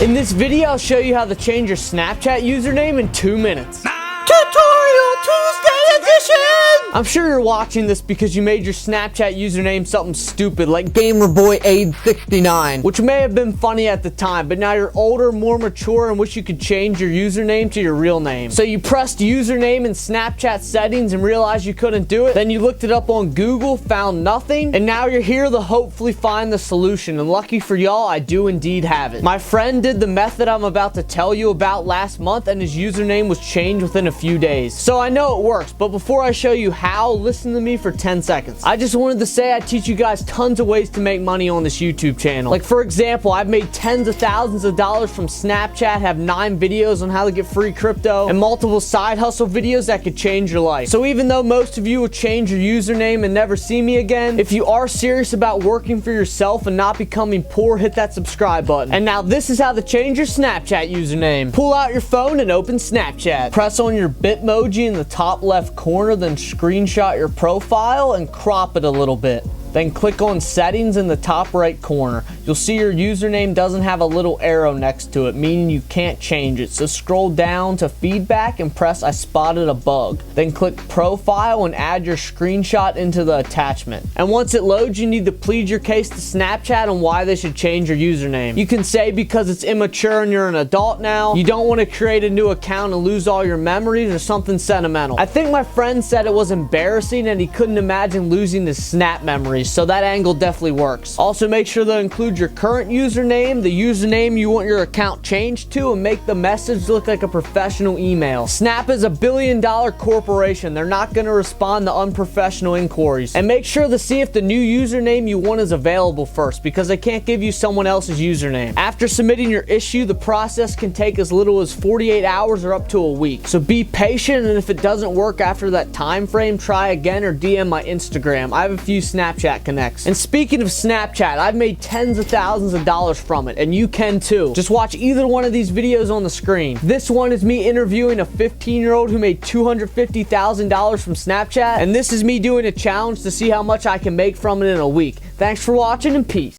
In this video, I'll show you how to change your Snapchat username in 2 minutes. Tutorial Tuesday edition! I'm sure you're watching this because you made your Snapchat username something stupid like GamerBoyAid69, which may have been funny at the time, but now you're older, more mature, and wish you could change your username to your real name. So you pressed username in Snapchat settings and realized you couldn't do it. Then you looked it up on Google, found nothing, and now you're here to hopefully find the solution. And lucky for y'all, I do indeed have it. My friend did the method I'm about to tell you about last month, and his username was changed within a few days. So I know it works, but before I show you how, listen to me for 10 seconds. I just wanted to say I teach you guys tons of ways to make money on this YouTube channel. Like for example, I've made tens of thousands of dollars from Snapchat, have 9 videos on how to get free crypto, and multiple side hustle videos that could change your life. So even though most of you will change your username and never see me again, if you are serious about working for yourself and not becoming poor, hit that subscribe button. And now this is how to change your Snapchat username. Pull out your phone and open Snapchat. Press on your Bitmoji in the top left corner, then screenshot your profile and crop it a little bit. Then click on settings in the top right corner. You'll see your username doesn't have a little arrow next to it, meaning you can't change it. So scroll down to feedback and press I spotted a bug. Then click profile and add your screenshot into the attachment. And once it loads, you need to plead your case to Snapchat on why they should change your username. You can say because it's immature and you're an adult now, you don't want to create a new account and lose all your memories, or something sentimental. I think my friend said it was embarrassing and he couldn't imagine losing his Snap memories. So that angle definitely works. Also, make sure to include your current username, the username you want your account changed to, and make the message look like a professional email. Snap is a billion-dollar corporation. They're not going to respond to unprofessional inquiries. And make sure to see if the new username you want is available first, because they can't give you someone else's username. After submitting your issue, the process can take as little as 48 hours or up to a week. So be patient, and if it doesn't work after that time frame, try again or DM my Instagram. I have a few Snapchat connects. And speaking of Snapchat, I've made tens of thousands of dollars from it, and you can too. Just watch either one of these videos on the screen. This one is me interviewing a 15-year-old who made $250,000 from Snapchat, and this is me doing a challenge to see how much I can make from it in a week. Thanks for watching, and peace.